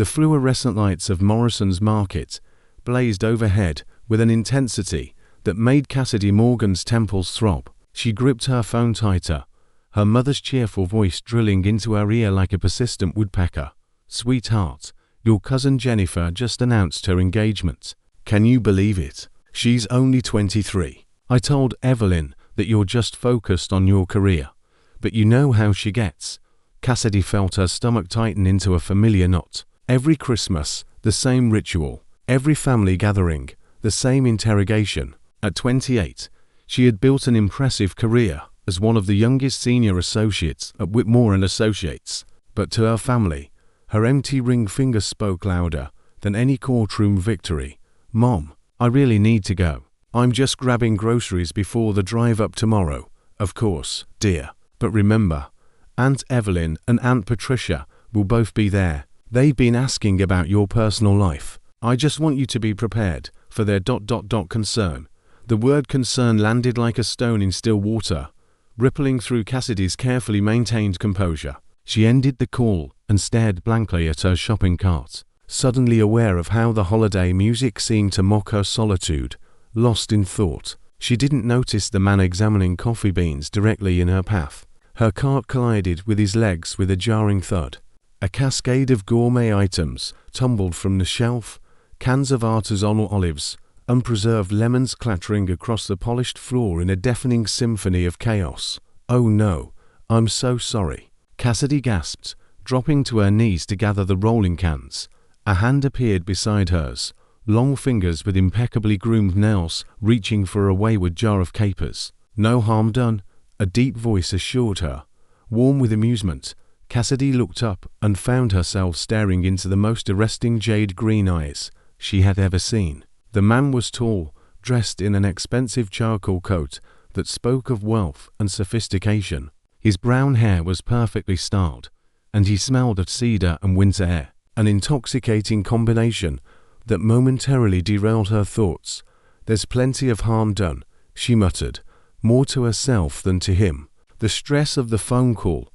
The fluorescent lights of Morrison's Market blazed overhead with an intensity that made Cassidy Morgan's temples throb. She gripped her phone tighter, her mother's cheerful voice drilling into her ear like a persistent woodpecker. "Sweetheart, your cousin Jennifer just announced her engagement. Can you believe it? She's only 23. I told Evelyn that you're just focused on your career, but you know how she gets." Cassidy felt her stomach tighten into a familiar knot. Every Christmas, the same ritual. Every family gathering, the same interrogation. At 28, she had built an impressive career as one of the youngest senior associates at Whitmore & Associates. But to her family, her empty ring finger spoke louder than any courtroom victory. "Mom, I really need to go. I'm just grabbing groceries before the drive up tomorrow." "Of course, dear. But remember, Aunt Evelyn and Aunt Patricia will both be there. They've been asking about your personal life. I just want you to be prepared for their ... concern." The word concern landed like a stone in still water, rippling through Cassidy's carefully maintained composure. She ended the call and stared blankly at her shopping cart, suddenly aware of how the holiday music seemed to mock her solitude. Lost in thought, she didn't notice the man examining coffee beans directly in her path. Her cart collided with his legs with a jarring thud. A cascade of gourmet items tumbled from the shelf, cans of artisanal olives, unpreserved lemons clattering across the polished floor in a deafening symphony of chaos. "Oh no, I'm so sorry," Cassidy gasped, dropping to her knees to gather the rolling cans. A hand appeared beside hers, long fingers with impeccably groomed nails reaching for a wayward jar of capers. "No harm done," a deep voice assured her. Warm with amusement, Cassidy looked up and found herself staring into the most arresting jade green eyes she had ever seen. The man was tall, dressed in an expensive charcoal coat that spoke of wealth and sophistication. His brown hair was perfectly styled, and he smelled of cedar and winter air, an intoxicating combination that momentarily derailed her thoughts. "There's plenty of harm done," she muttered, more to herself than to him. The stress of the phone call,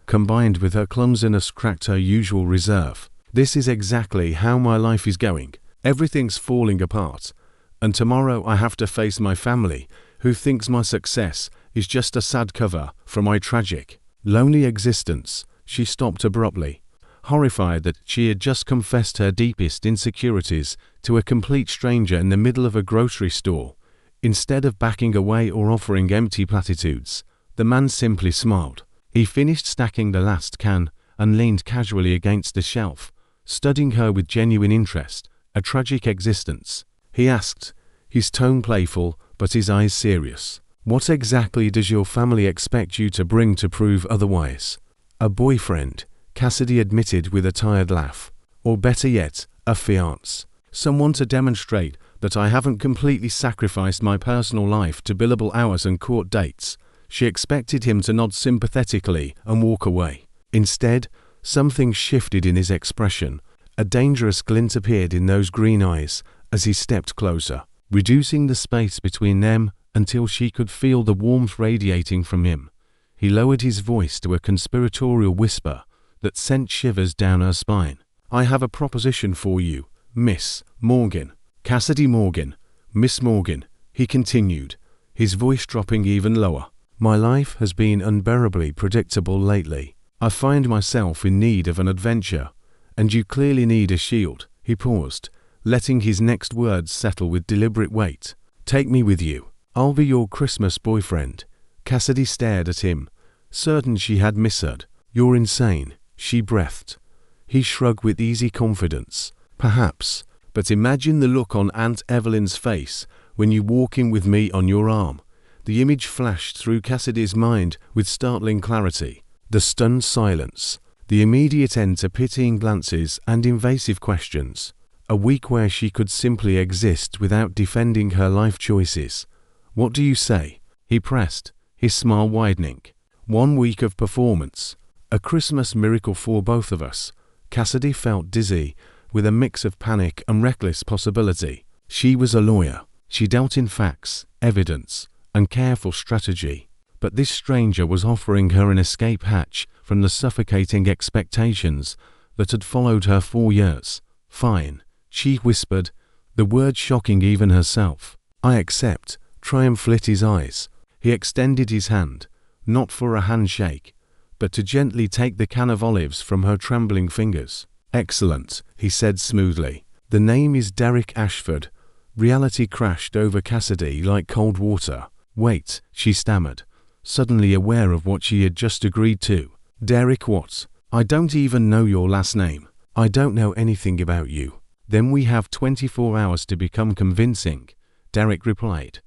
combined with her clumsiness, cracked her usual reserve. "This is exactly how my life is going. Everything's falling apart, and tomorrow I have to face my family, who thinks my success is just a sad cover for my tragic, lonely existence." She stopped abruptly, horrified that she had just confessed her deepest insecurities to a complete stranger in the middle of a grocery store. Instead of backing away or offering empty platitudes, the man simply smiled. He finished stacking the last can and leaned casually against the shelf, studying her with genuine interest. "A tragic existence?" he asked, his tone playful but his eyes serious. "What exactly does your family expect you to bring to prove otherwise?" "A boyfriend," Cassidy admitted with a tired laugh. "Or better yet, a fiancé. Someone to demonstrate that I haven't completely sacrificed my personal life to billable hours and court dates." She expected him to nod sympathetically and walk away. Instead, something shifted in his expression. A dangerous glint appeared in those green eyes as he stepped closer, reducing the space between them until she could feel the warmth radiating from him. He lowered his voice to a conspiratorial whisper that sent shivers down her spine. "I have a proposition for you, Miss Morgan." "Cassidy Morgan, Miss Morgan," he continued, his voice dropping even lower. "My life has been unbearably predictable lately. I find myself in need of an adventure, and you clearly need a shield." He paused, letting his next words settle with deliberate weight. "Take me with you. I'll be your Christmas boyfriend." Cassidy stared at him, certain she had misheard. "You're insane," she breathed. He shrugged with easy confidence. "Perhaps, but imagine the look on Aunt Evelyn's face when you walk in with me on your arm." The image flashed through Cassidy's mind with startling clarity. The stunned silence, the immediate end to pitying glances and invasive questions. A week where she could simply exist without defending her life choices. "What do you say?" he pressed, his smile widening. "1 week of performance. A Christmas miracle for both of us." Cassidy felt dizzy with a mix of panic and reckless possibility. She was a lawyer. She dealt in facts, evidence, and careful strategy. But this stranger was offering her an escape hatch from the suffocating expectations that had followed her for years. Fine, she whispered, the word shocking even herself. I accept. Triumph lit his eyes. He extended his hand, not for a handshake, but to gently take the can of olives from her trembling fingers. Excellent, he said smoothly. The name is Derek Ashford. Reality crashed over Cassidy like cold water. Wait, she stammered, suddenly aware of what she had just agreed to. Derek what? I don't even know your last name. I don't know anything about you. Then we have 24 hours to become convincing, Derek replied,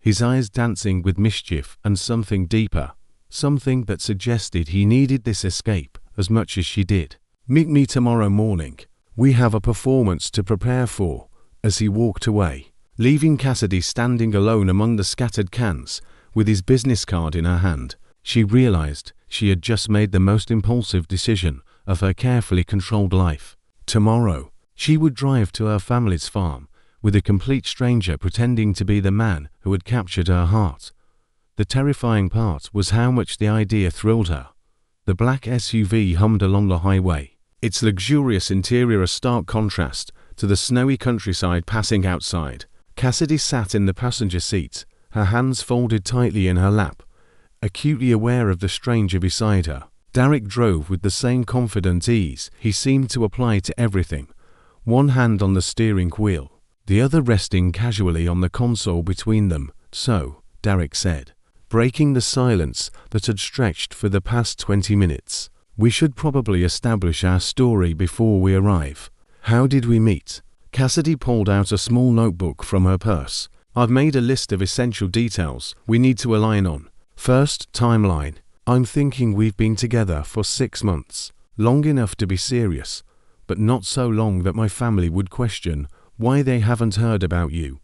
his eyes dancing with mischief and something deeper, something that suggested he needed this escape as much as she did. Meet me tomorrow morning. We have a performance to prepare for. As he walked away, leaving Cassidy standing alone among the scattered cans, with his business card in her hand, she realized she had just made the most impulsive decision of her carefully controlled life. Tomorrow, she would drive to her family's farm, with a complete stranger pretending to be the man who had captured her heart. The terrifying part was how much the idea thrilled her. The black SUV hummed along the highway, its luxurious interior a stark contrast to the snowy countryside passing outside. Cassidy sat in the passenger seat, her hands folded tightly in her lap, acutely aware of the stranger beside her. Derek drove with the same confident ease he seemed to apply to everything, one hand on the steering wheel, the other resting casually on the console between them. So, Derek said, breaking the silence that had stretched for the past 20 minutes, we should probably establish our story before we arrive. How did we meet? Cassidy pulled out a small notebook from her purse. I've made a list of essential details we need to align on. First, timeline. I'm thinking we've been together for 6 months. Long enough to be serious, but not so long that my family would question why they haven't heard about you.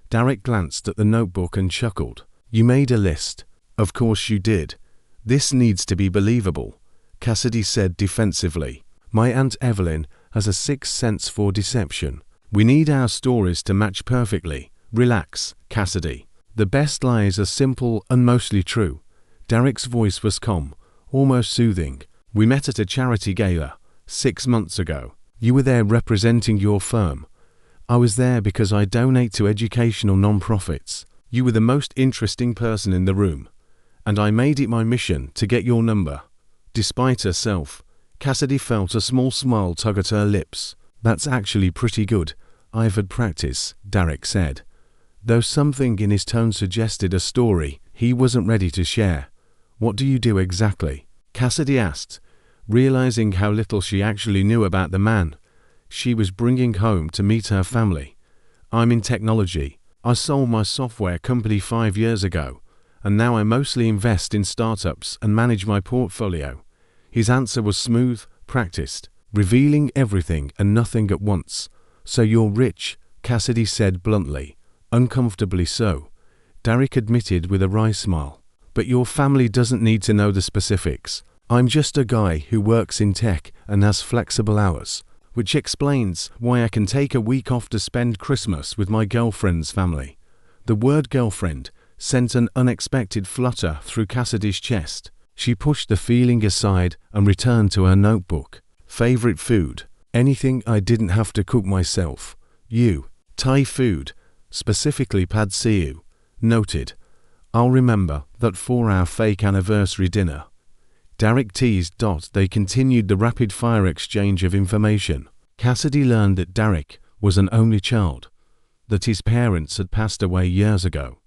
Derek glanced at the notebook and chuckled. You made a list. Of course you did. This needs to be believable, Cassidy said defensively. My Aunt Evelyn has a sixth sense for deception. We need our stories to match perfectly. Relax, Cassidy. The best lies are simple and mostly true. Derek's voice was calm, almost soothing. We met at a charity gala 6 months ago. You were there representing your firm. I was there because I donate to educational non-profits. You were the most interesting person in the room, and I made it my mission to get your number. Despite herself, Cassidy felt a small smile tug at her lips. That's actually pretty good. I've had practice, Derek said, though something in his tone suggested a story he wasn't ready to share. What do you do exactly? Cassidy asked, realizing how little she actually knew about the man she was bringing home to meet her family. I'm in technology. I sold my software company 5 years ago, and now I mostly invest in startups and manage my portfolio. His answer was smooth, practiced, revealing everything and nothing at once. So you're rich, Cassidy said bluntly. Uncomfortably so, Derek admitted with a wry smile. But your family doesn't need to know the specifics. I'm just a guy who works in tech and has flexible hours, which explains why I can take a week off to spend Christmas with my girlfriend's family. The word girlfriend sent an unexpected flutter through Cassidy's chest. She pushed the feeling aside and returned to her notebook. Favorite food? Anything I didn't have to cook myself. You. Thai food, specifically pad see ew. Noted. I'll remember that for our fake anniversary dinner. Derek teased. They continued the rapid-fire exchange of information. Cassidy learned that Derek was an only child, that his parents had passed away years ago,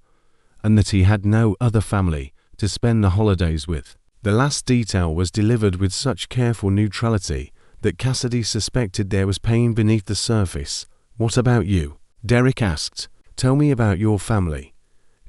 and that he had no other family to spend the holidays with. The last detail was delivered with such careful neutrality that Cassidy suspected there was pain beneath the surface. What about you? Derek asked. Tell me about your family.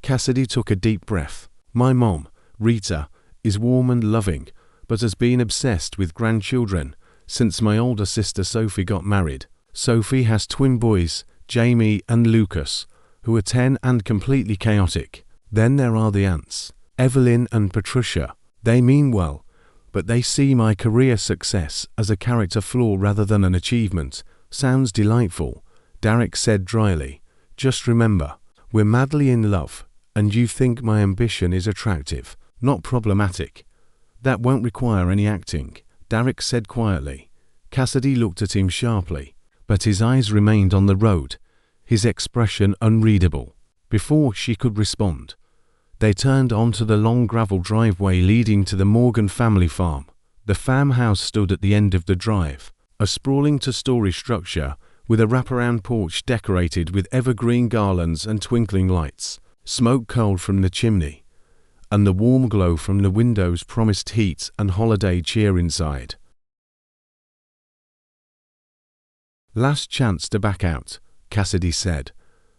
Cassidy took a deep breath. My mom, Rita, is warm and loving, but has been obsessed with grandchildren since my older sister Sophie got married. Sophie has twin boys, Jamie and Lucas, who are 10 and completely chaotic. Then there are the aunts, Evelyn and Patricia. They mean well, but they see my career success as a character flaw rather than an achievement. Sounds delightful, Derek said dryly. Just remember, we're madly in love, and you think my ambition is attractive, not problematic. That won't require any acting, Derek said quietly. Cassidy looked at him sharply, but his eyes remained on the road, his expression unreadable. Before she could respond, they turned onto the long gravel driveway leading to the Morgan family farm. The farmhouse stood at the end of the drive, a sprawling two-story structure with a wraparound porch decorated with evergreen garlands and twinkling lights. Smoke curled from the chimney, and the warm glow from the windows promised heat and holiday cheer inside. "Last chance to back out," Cassidy said,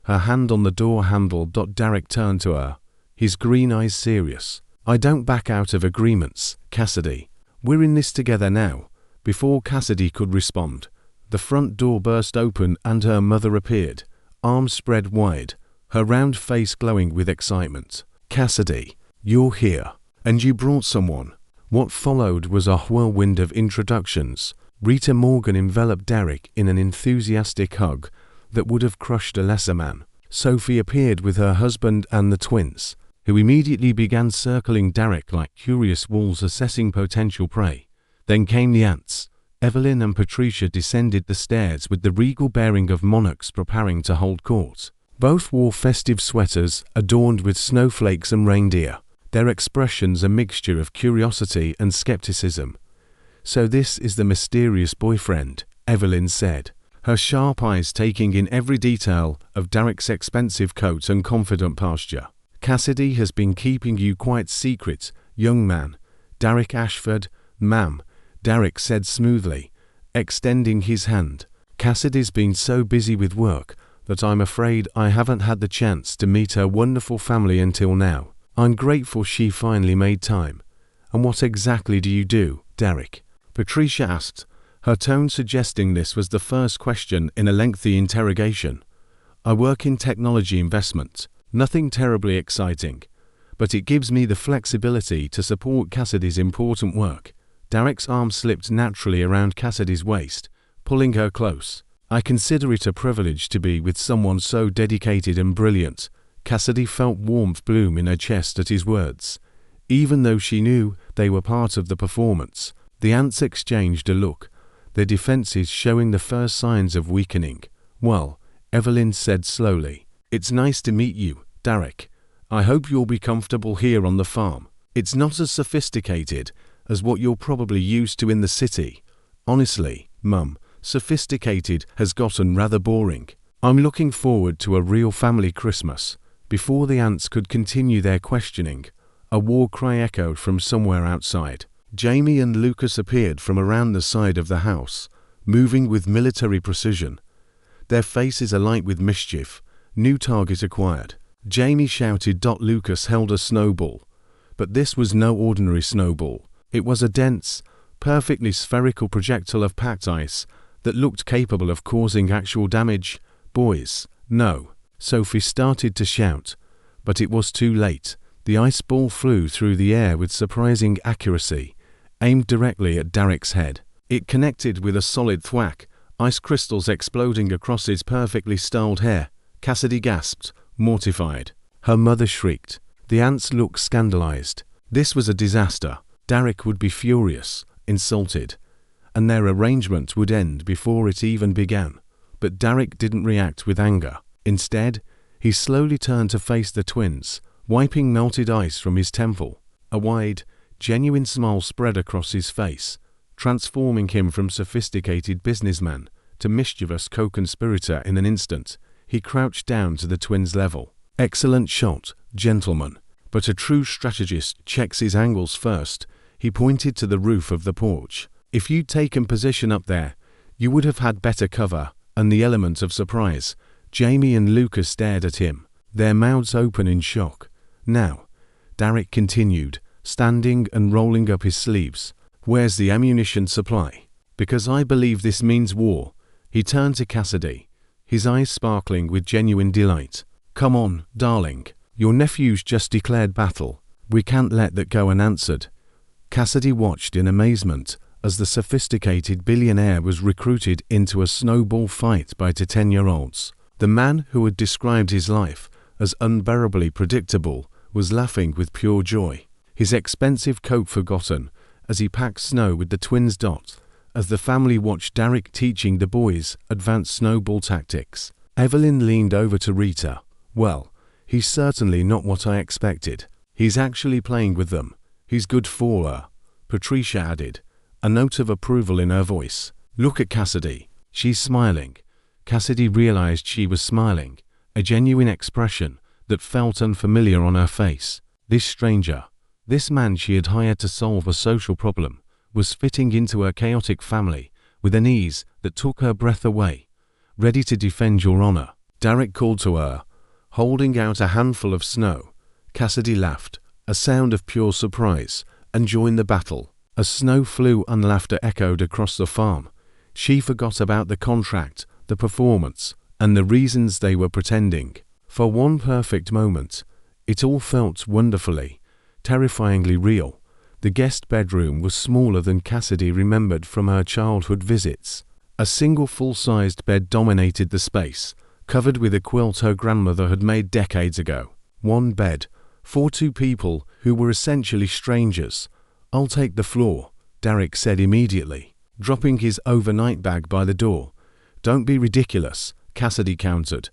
her hand on the door handle. Derek turned to her, his green eyes serious. "I don't back out of agreements, Cassidy. We're in this together now." Before Cassidy could respond, the front door burst open and her mother appeared, arms spread wide, her round face glowing with excitement. "Cassidy, you're here. And you brought someone." What followed was a whirlwind of introductions. Rita Morgan enveloped Derek in an enthusiastic hug that would have crushed a lesser man. Sophie appeared with her husband and the twins, who immediately began circling Derek like curious wolves assessing potential prey. Then came the aunts. Evelyn and Patricia descended the stairs with the regal bearing of monarchs preparing to hold court. Both wore festive sweaters adorned with snowflakes and reindeer, their expressions a mixture of curiosity and skepticism. "So this is the mysterious boyfriend," Evelyn said, her sharp eyes taking in every detail of Derek's expensive coat and confident posture. "Cassidy has been keeping you quite secret, young man." "Derek Ashford, ma'am," Derek said smoothly, extending his hand. "Cassidy's been so busy with work that I'm afraid I haven't had the chance to meet her wonderful family until now. I'm grateful she finally made time." "And what exactly do you do, Derek?" Patricia asked, her tone suggesting this was the first question in a lengthy interrogation. "I work in technology investment. Nothing terribly exciting, but it gives me the flexibility to support Cassidy's important work." Derek's arm slipped naturally around Cassidy's waist, pulling her close. "I consider it a privilege to be with someone so dedicated and brilliant." Cassidy felt warmth bloom in her chest at his words, even though she knew they were part of the performance. The aunts exchanged a look, their defenses showing the first signs of weakening. "Well," Evelyn said slowly, "it's nice to meet you, Derek. I hope you'll be comfortable here on the farm. It's not as sophisticated as what you're probably used to in the city. Honestly, Mum, sophisticated has gotten rather boring. I'm looking forward to a real family Christmas." Before the aunts could continue their questioning, a war cry echoed from somewhere outside. Jamie and Lucas appeared from around the side of the house, moving with military precision, their faces alight with mischief. New target acquired. Jamie shouted. Lucas held a snowball, but this was no ordinary snowball. It was a dense, perfectly spherical projectile of packed ice that looked capable of causing actual damage. "Boys, no!" Sophie started to shout, but it was too late. The ice ball flew through the air with surprising accuracy, aimed directly at Derek's head. It connected with a solid thwack, ice crystals exploding across his perfectly styled hair. Cassidy gasped, mortified. Her mother shrieked. The aunts looked scandalized. This was a disaster. Derek would be furious, insulted, and their arrangement would end before it even began. But Derek didn't react with anger. Instead, he slowly turned to face the twins, wiping melted ice from his temple. A wide, genuine smile spread across his face, transforming him from sophisticated businessman to mischievous co-conspirator in an instant. He crouched down to the twins' level. "Excellent shot, gentlemen, but a true strategist checks his angles first." He pointed to the roof of the porch. "If you'd taken position up there, you would have had better cover." And the element of surprise. Jamie and Lucas stared at him, their mouths open in shock. "Now," Derek continued, standing and rolling up his sleeves, "where's the ammunition supply? Because I believe this means war." He turned to Cassidy, his eyes sparkling with genuine delight. "Come on, darling. Your nephew's just declared battle. We can't let that go unanswered." Cassidy watched in amazement as the sophisticated billionaire was recruited into a snowball fight by 10-year-olds. The man who had described his life as unbearably predictable was laughing with pure joy, his expensive coat forgotten as he packed snow with the twins. as the family watched Derek teaching the boys advanced snowball tactics. Evelyn leaned over to Rita. "Well, he's certainly not what I expected. He's actually playing with them. He's good for her," Patricia added, a note of approval in her voice. "Look at Cassidy. She's smiling." Cassidy realized she was smiling, a genuine expression that felt unfamiliar on her face. This stranger, this man she had hired to solve a social problem, was fitting into her chaotic family with an ease that took her breath away. "Ready to defend your honor?" Derek called to her, holding out a handful of snow. Cassidy laughed, a sound of pure surprise, and joined the battle. As snow flew and laughter echoed across the farm, she forgot about the contract, the performance, and the reasons they were pretending. For one perfect moment, it all felt wonderfully, terrifyingly real. The guest bedroom was smaller than Cassidy remembered from her childhood visits. A single full-sized bed dominated the space, covered with a quilt her grandmother had made decades ago. One bed, for two people who were essentially strangers. "I'll take the floor," Derek said immediately, dropping his overnight bag by the door. "Don't be ridiculous," Cassidy countered,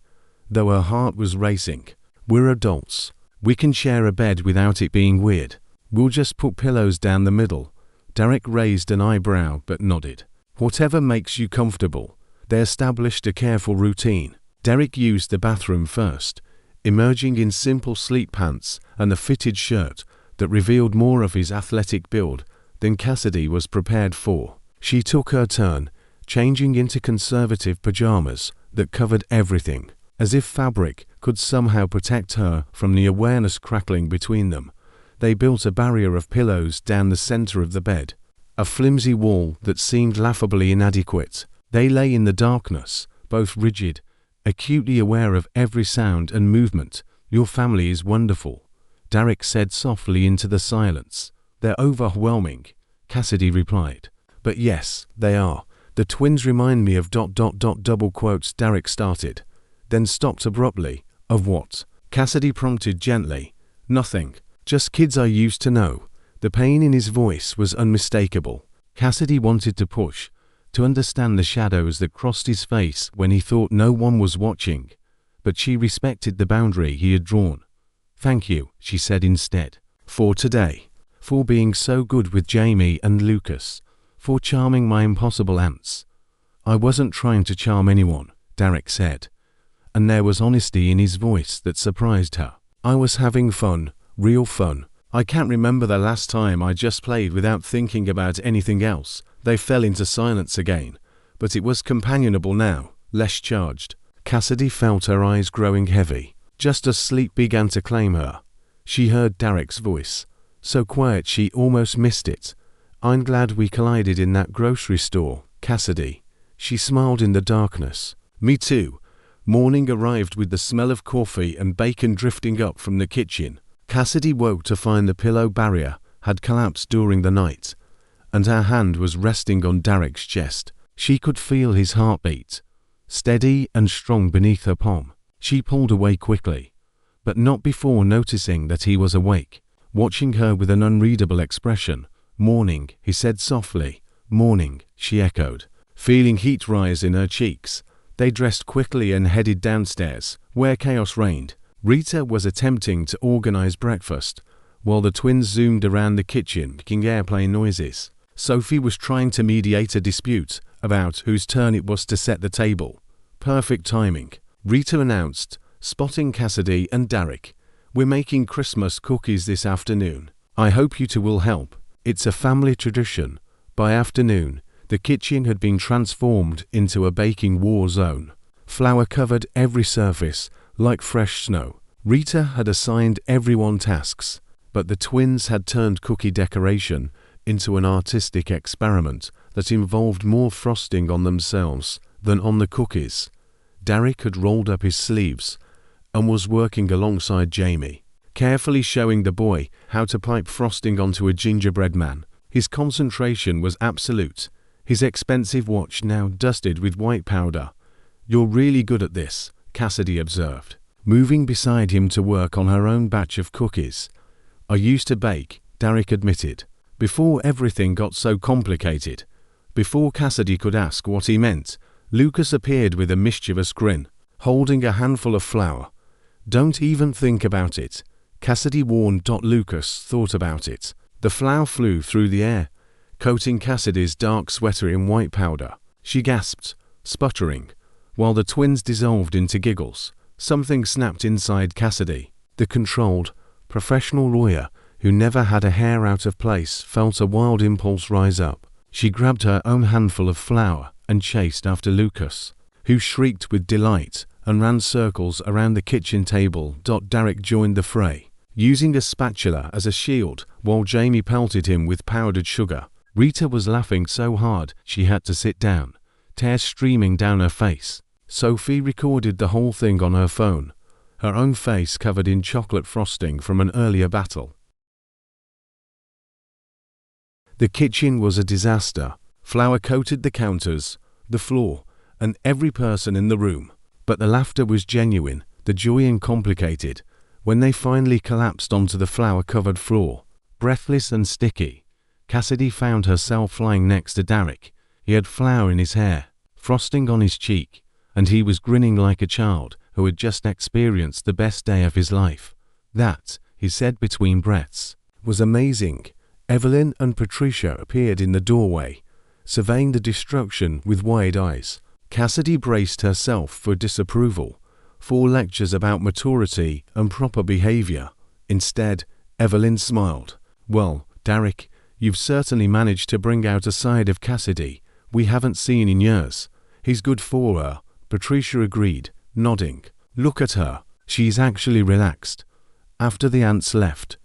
though her heart was racing. "We're adults. We can share a bed without it being weird. We'll just put pillows down the middle." Derek raised an eyebrow but nodded. "Whatever makes you comfortable." They established a careful routine. Derek used the bathroom first, emerging in simple sleep pants and a fitted shirt that revealed more of his athletic build than Cassidy was prepared for. She took her turn, changing into conservative pajamas that covered everything, as if fabric could somehow protect her from the awareness crackling between them. They built a barrier of pillows down the center of the bed, a flimsy wall that seemed laughably inadequate. They lay in the darkness, both rigid, acutely aware of every sound and movement. "Your family is wonderful," Derek said softly into the silence. "They're overwhelming," Cassidy replied. "But yes, they are. The twins remind me of ... double quotes," Derek started, then stopped abruptly. "Of what?" Cassidy prompted gently. "Nothing. Just kids I used to know." The pain in his voice was unmistakable. Cassidy wanted to push, to understand the shadows that crossed his face when he thought no one was watching, but she respected the boundary he had drawn. "Thank you," she said instead, "for today, for being so good with Jamie and Lucas, for charming my impossible aunts." "I wasn't trying to charm anyone," Derek said, and there was honesty in his voice that surprised her. "I was having fun, real fun. I can't remember the last time I just played without thinking about anything else." They fell into silence again, but it was companionable now, less charged. Cassidy felt her eyes growing heavy, just as sleep began to claim her. She heard Derek's voice, so quiet she almost missed it. "I'm glad we collided in that grocery store, Cassidy." She smiled in the darkness. "Me too." Morning arrived with the smell of coffee and bacon drifting up from the kitchen. Cassidy woke to find the pillow barrier had collapsed during the night, and her hand was resting on Derek's chest. She could feel his heartbeat, steady and strong beneath her palm. She pulled away quickly, but not before noticing that he was awake, watching her with an unreadable expression. "Morning," he said softly. "Morning," she echoed, feeling heat rise in her cheeks. They dressed quickly and headed downstairs, where chaos reigned. Rita was attempting to organize breakfast, while the twins zoomed around the kitchen making airplane noises. Sophie was trying to mediate a dispute about whose turn it was to set the table. "Perfect timing," Rita announced, spotting Cassidy and Derek. "We're making Christmas cookies this afternoon. I hope you two will help. It's a family tradition." By afternoon, the kitchen had been transformed into a baking war zone. Flour covered every surface like fresh snow. Rita had assigned everyone tasks, but the twins had turned cookie decoration into an artistic experiment that involved more frosting on themselves than on the cookies. Derek had rolled up his sleeves and was working alongside Jamie, carefully showing the boy how to pipe frosting onto a gingerbread man. His concentration was absolute, his expensive watch now dusted with white powder. "You're really good at this," Cassidy observed, moving beside him to work on her own batch of cookies. "I used to bake," Derek admitted, "before everything got so complicated." Before Cassidy could ask what he meant, Lucas appeared with a mischievous grin, holding a handful of flour. "Don't even think about it," Cassidy warned. Lucas thought about it. The flour flew through the air, coating Cassidy's dark sweater in white powder. She gasped, sputtering, while the twins dissolved into giggles. Something snapped inside Cassidy. The controlled, professional lawyer, who never had a hair out of place, felt a wild impulse rise up. She grabbed her own handful of flour and chased after Lucas, who shrieked with delight and ran circles around the kitchen table. Derek joined the fray, using a spatula as a shield while Jamie pelted him with powdered sugar. Rita was laughing so hard she had to sit down, tears streaming down her face. Sophie recorded the whole thing on her phone, her own face covered in chocolate frosting from an earlier battle. The kitchen was a disaster. Flour coated the counters, the floor, and every person in the room. But the laughter was genuine, the joy uncomplicated. When they finally collapsed onto the flour-covered floor, breathless and sticky, Cassidy found herself lying next to Derek. He had flour in his hair, frosting on his cheek, and he was grinning like a child who had just experienced the best day of his life. "That," he said between breaths, "was amazing." Evelyn and Patricia appeared in the doorway, surveying the destruction with wide eyes. Cassidy braced herself for disapproval, 4 lectures about maturity and proper behavior. Instead, Evelyn smiled. "Well, Derek, you've certainly managed to bring out a side of Cassidy we haven't seen in years. He's good for her," Patricia agreed, nodding. "Look at her. She's actually relaxed." After the aunts left,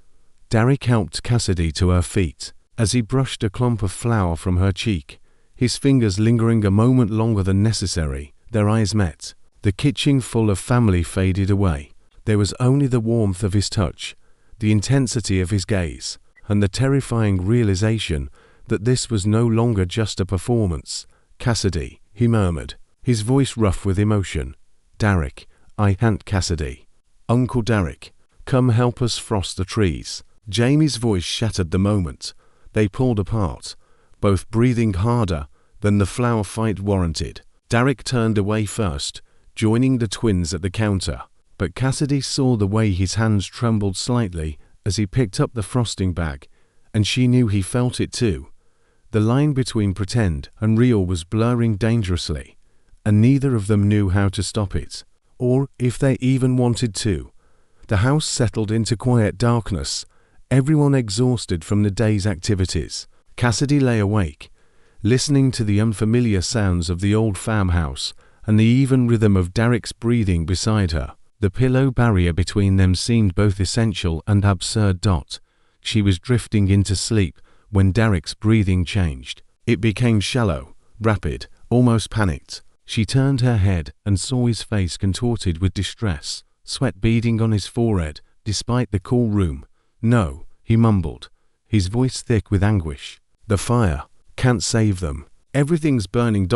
Derek helped Cassidy to her feet. As he brushed a clump of flour from her cheek, his fingers lingering a moment longer than necessary, their eyes met. The kitchen full of family faded away. There was only the warmth of his touch, the intensity of his gaze, and the terrifying realization that this was no longer just a performance. "Cassidy," he murmured, his voice rough with emotion. "Derek, Aunt Cassidy. Uncle Derek, come help us frost the trees." Jamie's voice shattered the moment. They pulled apart, both breathing harder than the flour fight warranted. Derek turned away first, joining the twins at the counter, but Cassidy saw the way his hands trembled slightly as he picked up the frosting bag, and she knew he felt it too. The line between pretend and real was blurring dangerously, and neither of them knew how to stop it, or if they even wanted to. The house settled into quiet darkness, everyone exhausted from the day's activities. Cassidy lay awake, listening to the unfamiliar sounds of the old farmhouse and the even rhythm of Derek's breathing beside her. The pillow barrier between them seemed both essential and absurd. She was drifting into sleep when Derek's breathing changed. It became shallow, rapid, almost panicked. She turned her head and saw his face contorted with distress, sweat beading on his forehead despite the cool room. "No," he mumbled, his voice thick with anguish. "The fire can't save them. Everything's burning."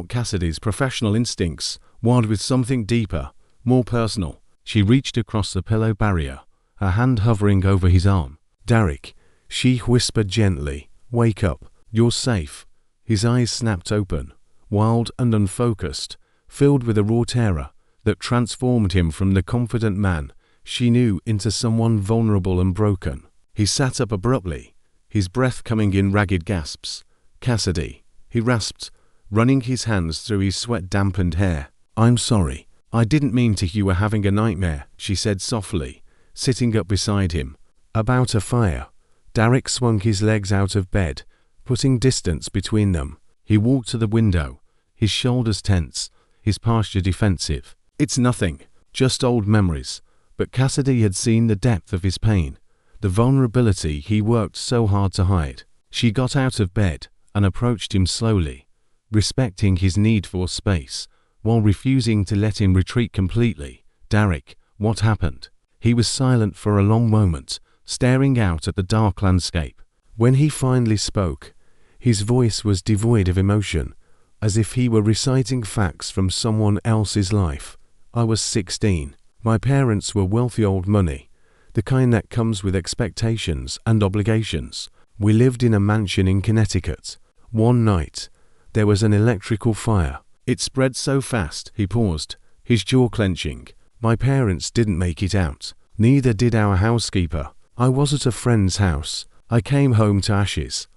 Cassidy's professional instincts wild with something deeper, more personal. She reached across the pillow barrier, her hand hovering over his arm. "Derek," she whispered gently, "wake up. You're safe." His eyes snapped open, wild and unfocused, filled with a raw terror that transformed him from the confident man she knew into someone vulnerable and broken. He sat up abruptly, his breath coming in ragged gasps. "Cassidy," he rasped, running his hands through his sweat-dampened hair. "I'm sorry. I didn't mean to. You were having a nightmare," she said softly, sitting up beside him. "About a fire." Derek swung his legs out of bed, putting distance between them. He walked to the window, his shoulders tense, his posture defensive. "It's nothing, just old memories." But Cassidy had seen the depth of his pain, the vulnerability he worked so hard to hide. She got out of bed and approached him slowly, respecting his need for space, while refusing to let him retreat completely. "Derek, what happened?" He was silent for a long moment, staring out at the dark landscape. When he finally spoke, his voice was devoid of emotion, as if he were reciting facts from someone else's life. "I was 16. My parents were wealthy old money, the kind that comes with expectations and obligations. We lived in a mansion in Connecticut, One night, there was an electrical fire. It spread so fast, he paused, his jaw clenching. My parents didn't make it out. Neither did our housekeeper. I was at a friend's house. I came home to ashes.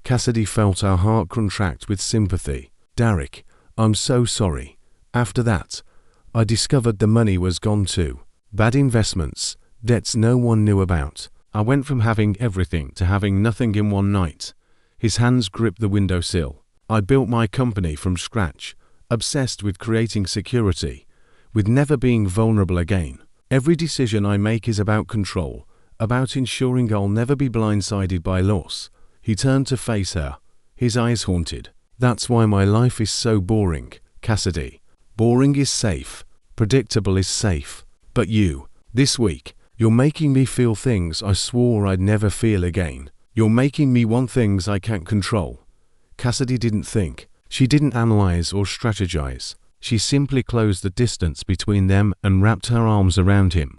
Cassidy felt her heart contract with sympathy. Derek, I'm so sorry. After that, I discovered the money was gone too. Bad investments, debts no one knew about. I went from having everything to having nothing in one night. His hands gripped the windowsill. I built my company from scratch, obsessed with creating security, with never being vulnerable again. Every decision I make is about control, about ensuring I'll never be blindsided by loss. He turned to face her, his eyes haunted. That's why my life is so boring, Cassidy. Boring is safe. Predictable is safe. But you, this week, you're making me feel things I swore I'd never feel again. You're making me want things I can't control. Cassidy didn't think. She didn't analyze or strategize. She simply closed the distance between them and wrapped her arms around him,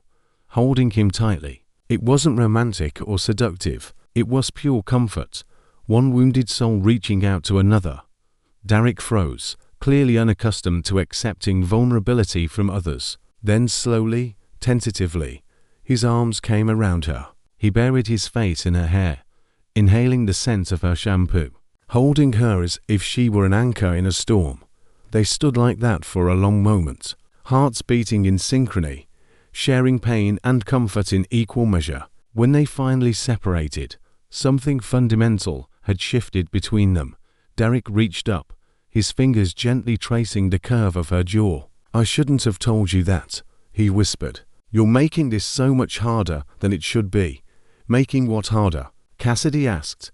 holding him tightly. It wasn't romantic or seductive. It was pure comfort, one wounded soul reaching out to another. Derek froze, clearly unaccustomed to accepting vulnerability from others. Then slowly, tentatively, his arms came around her. He buried his face in her hair, inhaling the scent of her shampoo, holding her as if she were an anchor in a storm. They stood like that for a long moment, hearts beating in synchrony, sharing pain and comfort in equal measure. When they finally separated, something fundamental had shifted between them. Derek reached up, his fingers gently tracing the curve of her jaw. I shouldn't have told you that, he whispered. You're making this so much harder than it should be. Making what harder? Cassidy asked,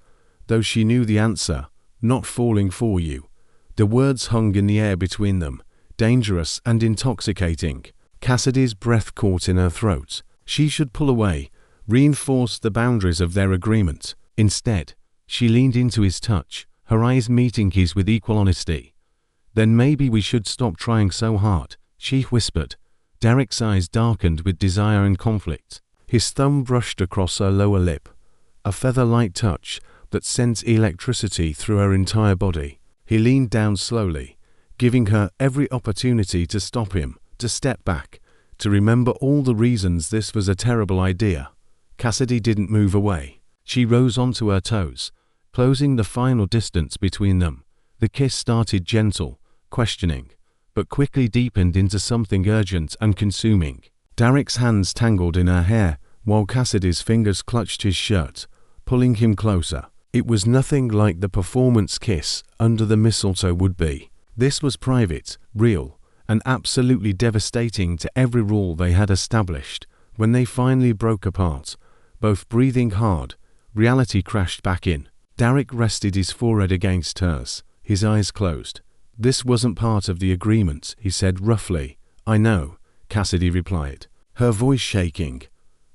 though she knew the answer. Not falling for you. The words hung in the air between them, dangerous and intoxicating. Cassidy's breath caught in her throat. She should pull away, reinforce the boundaries of their agreement. Instead, she leaned into his touch, her eyes meeting his with equal honesty. Then maybe we should stop trying so hard, she whispered. Derek's eyes darkened with desire and conflict. His thumb brushed across her lower lip, a feather-light touch that sent electricity through her entire body. He leaned down slowly, giving her every opportunity to stop him, to step back, to remember all the reasons this was a terrible idea. Cassidy didn't move away. She rose onto her toes, closing the final distance between them. The kiss started gentle, questioning, but quickly deepened into something urgent and consuming. Derek's hands tangled in her hair, while Cassidy's fingers clutched his shirt, pulling him closer. It was nothing like the performance kiss under the mistletoe would be. This was private, real, and absolutely devastating to every rule they had established. When they finally broke apart, both breathing hard, reality crashed back in. Derek rested his forehead against hers, his eyes closed. This wasn't part of the agreement, he said roughly. I know, Cassidy replied, her voice shaking.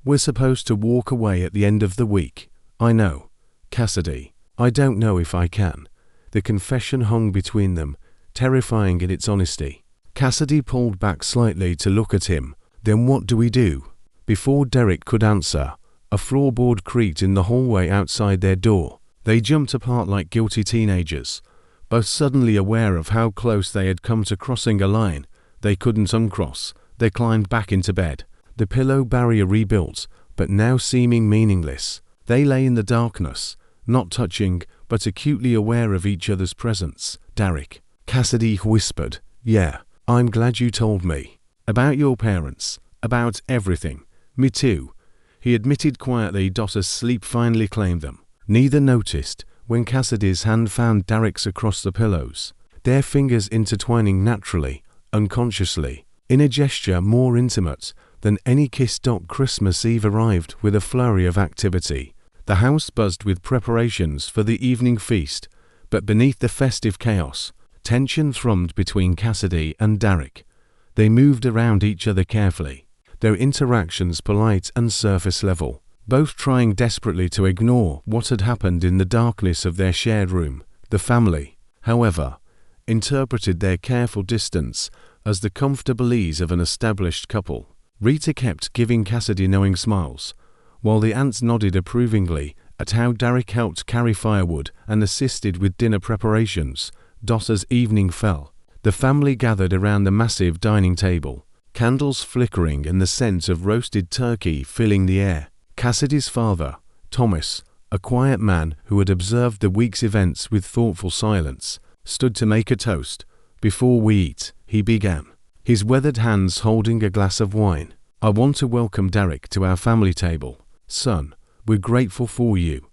We're supposed to walk away at the end of the week. I know. Cassidy, I don't know if I can. The confession hung between them, terrifying in its honesty. Cassidy pulled back slightly to look at him. Then what do we do? Before Derek could answer, a floorboard creaked in the hallway outside their door. They jumped apart like guilty teenagers, both suddenly aware of how close they had come to crossing a line they couldn't uncross. They climbed back into bed, the pillow barrier rebuilt, but now seeming meaningless. They lay in the darkness, not touching, but acutely aware of each other's presence. Derek, Cassidy whispered, yeah, I'm glad you told me. About your parents, about everything. Me too, he admitted quietly. As sleep finally claimed them. Neither noticed when Cassidy's hand found Derek's across the pillows, their fingers intertwining naturally, unconsciously, in a gesture more intimate than any kiss. Christmas Eve arrived with a flurry of activity. The house buzzed with preparations for the evening feast, but beneath the festive chaos, tension thrummed between Cassidy and Derek. They moved around each other carefully, their interactions polite and surface level, both trying desperately to ignore what had happened in the darkness of their shared room. The family, however, interpreted their careful distance as the comfortable ease of an established couple. Rita kept giving Cassidy knowing smiles, while the aunts nodded approvingly at how Derek helped carry firewood and assisted with dinner preparations. As evening fell, the family gathered around the massive dining table, candles flickering and the scent of roasted turkey filling the air. Cassidy's father, Thomas, a quiet man who had observed the week's events with thoughtful silence, stood to make a toast. "Before we eat," he began, his weathered hands holding a glass of wine, "I want to welcome Derek to our family table. Son, we're grateful for you."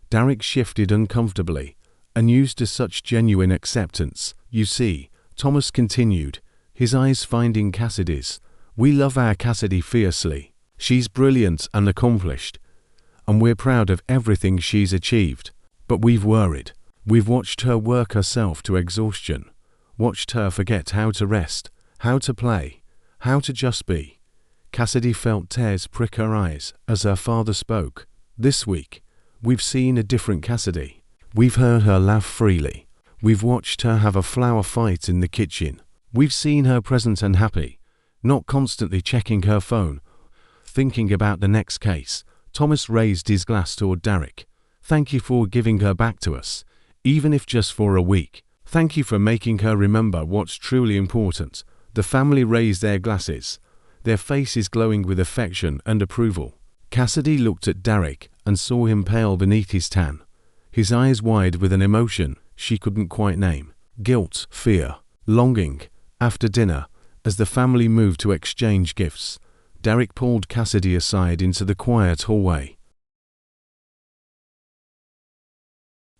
Derek shifted uncomfortably, unused to such genuine acceptance. "You see," Thomas continued, his eyes finding Cassidy's, "we love our Cassidy fiercely. She's brilliant and accomplished, and we're proud of everything she's achieved. But we've worried. We've watched her work herself to exhaustion, watched her forget how to rest, how to play, how to just be." Cassidy felt tears prick her eyes as her father spoke. "This week, we've seen a different Cassidy. We've heard her laugh freely. We've watched her have a flower fight in the kitchen. We've seen her present and happy, not constantly checking her phone, thinking about the next case." Thomas raised his glass toward Derek. "Thank you for giving her back to us, even if just for a week. Thank you for making her remember what's truly important." The family raised their glasses, their faces glowing with affection and approval. Cassidy looked at Derek and saw him pale beneath his tan, his eyes wide with an emotion she couldn't quite name. Guilt, fear, longing. After dinner, as the family moved to exchange gifts, Derek pulled Cassidy aside into the quiet hallway.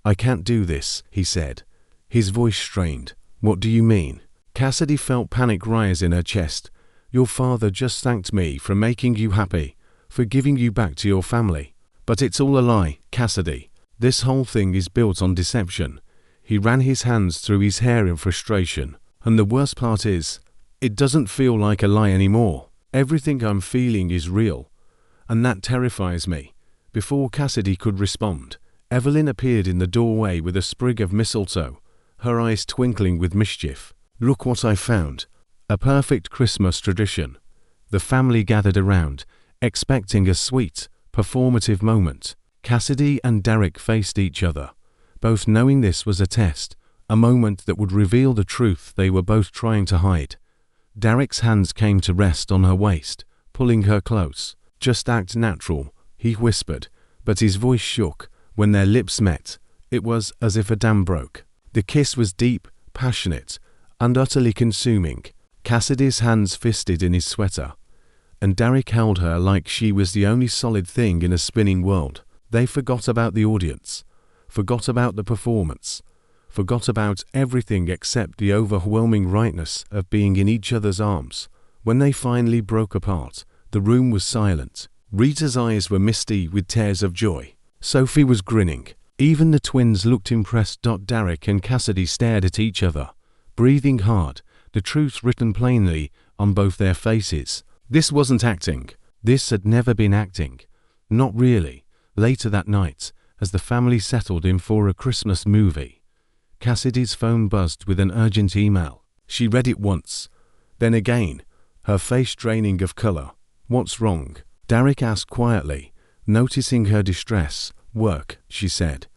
"I can't do this," he said, his voice strained. "What do you mean?" Cassidy felt panic rise in her chest. "Your father just thanked me for making you happy, for giving you back to your family. But it's all a lie, Cassidy. This whole thing is built on deception." He ran his hands through his hair in frustration. "And the worst part is, it doesn't feel like a lie anymore. Everything I'm feeling is real, and that terrifies me." Before Cassidy could respond, Evelyn appeared in the doorway with a sprig of mistletoe, her eyes twinkling with mischief. "Look what I found. A perfect Christmas tradition." The family gathered around, expecting a sweet, performative moment. Cassidy and Derek faced each other, both knowing this was a test, a moment that would reveal the truth they were both trying to hide. Derek's hands came to rest on her waist, pulling her close. "Just act natural," he whispered, but his voice shook when their lips met. It was as if a dam broke. The kiss was deep, passionate, and utterly consuming. Cassidy's hands fisted in his sweater, and Derek held her like she was the only solid thing in a spinning world. They forgot about the audience, forgot about the performance, forgot about everything except the overwhelming rightness of being in each other's arms. When they finally broke apart, the room was silent. Rita's eyes were misty with tears of joy. Sophie was grinning. Even the twins looked impressed. Derek and Cassidy stared at each other, breathing hard, the truth written plainly on both their faces. This wasn't acting. This had never been acting. Not really. Later that night, as the family settled in for a Christmas movie, Cassidy's phone buzzed with an urgent email. She read it once, then again, her face draining of color. "What's wrong?" Derek asked quietly, noticing her distress. "Work," she said,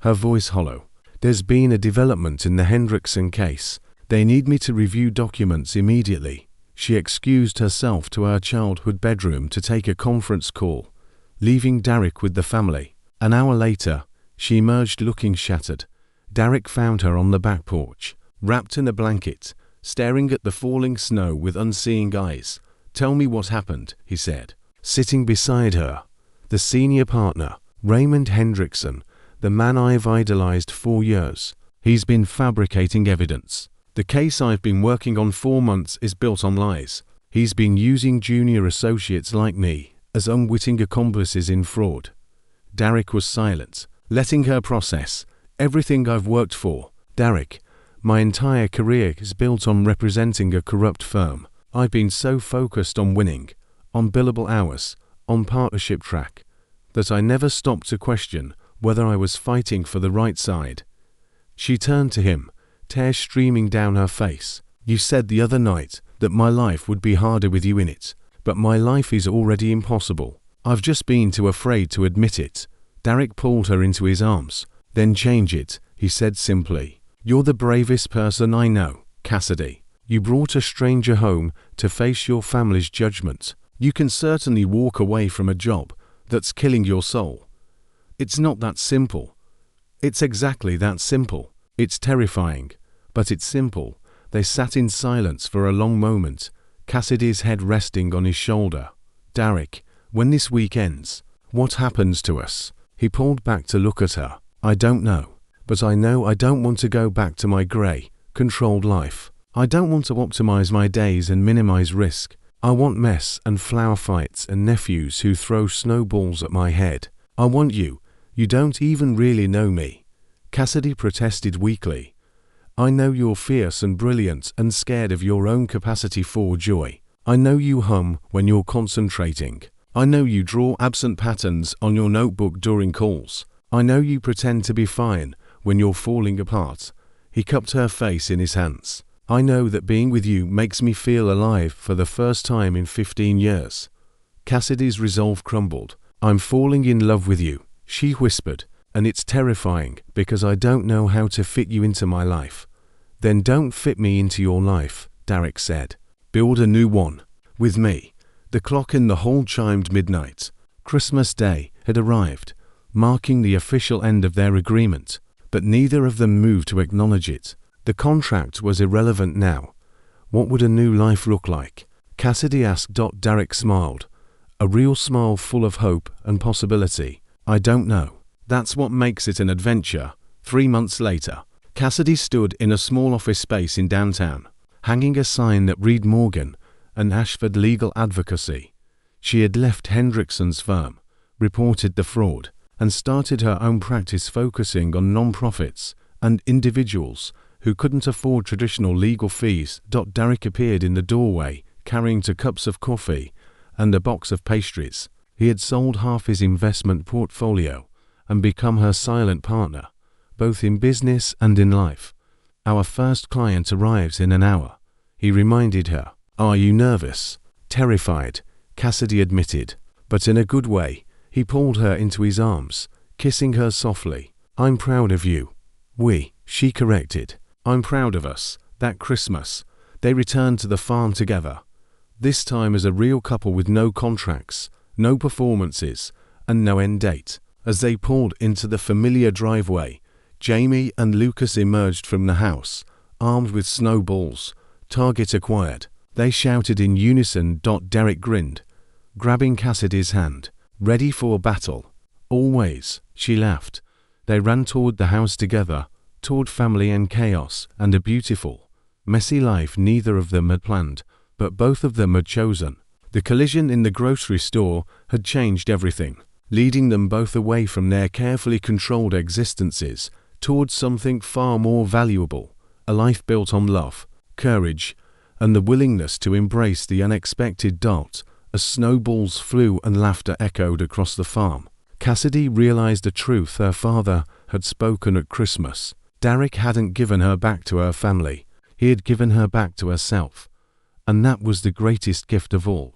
her voice hollow. "There's been a development in the Hendrickson case. They need me to review documents immediately." She excused herself to her childhood bedroom to take a conference call, leaving Derek with the family. An hour later, she emerged looking shattered. Derek found her on the back porch, wrapped in a blanket, staring at the falling snow with unseeing eyes. "Tell me what happened," he said. Sitting beside her, the senior partner, Raymond Hendrickson, the man I've idolized for years. "He's been fabricating evidence. The case I've been working on for months is built on lies. He's been using junior associates like me as unwitting accomplices in fraud." Derek was silent, letting her process. "Everything I've worked for, Derek, my entire career is built on representing a corrupt firm. I've been so focused on winning, on billable hours, on partnership track, that I never stopped to question whether I was fighting for the right side." She turned to him, tears streaming down her face. "You said the other night that my life would be harder with you in it, but my life is already impossible. I've just been too afraid to admit it, Derek pulled her into his arms. "Then change it," he said simply. "You're the bravest person I know, Cassidy. You brought a stranger home to face your family's judgment. You can certainly walk away from a job that's killing your soul. It's not that simple." "It's exactly that simple. It's terrifying, but it's simple." They sat in silence for a long moment, Cassidy's head resting on his shoulder. "Derek, when this week ends, what happens to us?" He pulled back to look at her. "I don't know, but I know I don't want to go back to my gray, controlled life. I don't want to optimize my days and minimize risk. I want mess and flower fights and nephews who throw snowballs at my head. I want you. You don't even really know me." Cassidy protested weakly. "I know you're fierce and brilliant and scared of your own capacity for joy. I know you hum when you're concentrating. I know you draw absent patterns on your notebook during calls. I know you pretend to be fine when you're falling apart." He cupped her face in his hands. "I know that being with you makes me feel alive for the first time in 15 years. Cassidy's resolve crumbled. "I'm falling in love with you," she whispered, "and it's terrifying because I don't know how to fit you into my life." "Then don't fit me into your life," Derek said. "Build a new one. With me." The clock in the hall chimed midnight. Christmas Day had arrived, marking the official end of their agreement, but neither of them moved to acknowledge it. The contract was irrelevant now. What would a new life look like? Cassidy asked. Derek smiled, a real smile full of hope and possibility. "I don't know. That's what makes it an adventure." 3 months later, Cassidy stood in a small office space in downtown, hanging a sign that read Morgan and Ashford Legal Advocacy. She had left Hendrickson's firm, reported the fraud, and started her own practice focusing on non-profits and individuals who couldn't afford traditional legal fees. Derek appeared in the doorway, carrying 2 cups of coffee and a box of pastries. He had sold half his investment portfolio and become her silent partner, both in business and in life. "Our first client arrives in an hour," he reminded her. "Are you nervous?" "Terrified," Cassidy admitted, but in a good way. He pulled her into his arms, kissing her softly. "I'm proud of you." She corrected. "I'm proud of us." That Christmas, they returned to the farm together, this time as a real couple with no contracts, no performances, and no end date. As they pulled into the familiar driveway, Jamie and Lucas emerged from the house, armed with snowballs. "Target acquired." They shouted in unison. Derek grinned, grabbing Cassidy's hand. "Ready for battle?" "Always," she laughed. They ran toward the house together, toward family and chaos, and a beautiful, messy life neither of them had planned, but both of them had chosen. The collision in the grocery store had changed everything, leading them both away from their carefully controlled existences towards something far more valuable, a life built on love, courage, and the willingness to embrace the unexpected. As snowballs flew and laughter echoed across the farm, Cassidy realized a truth her father had spoken at Christmas. Derek hadn't given her back to her family, he had given her back to herself. And that was the greatest gift of all.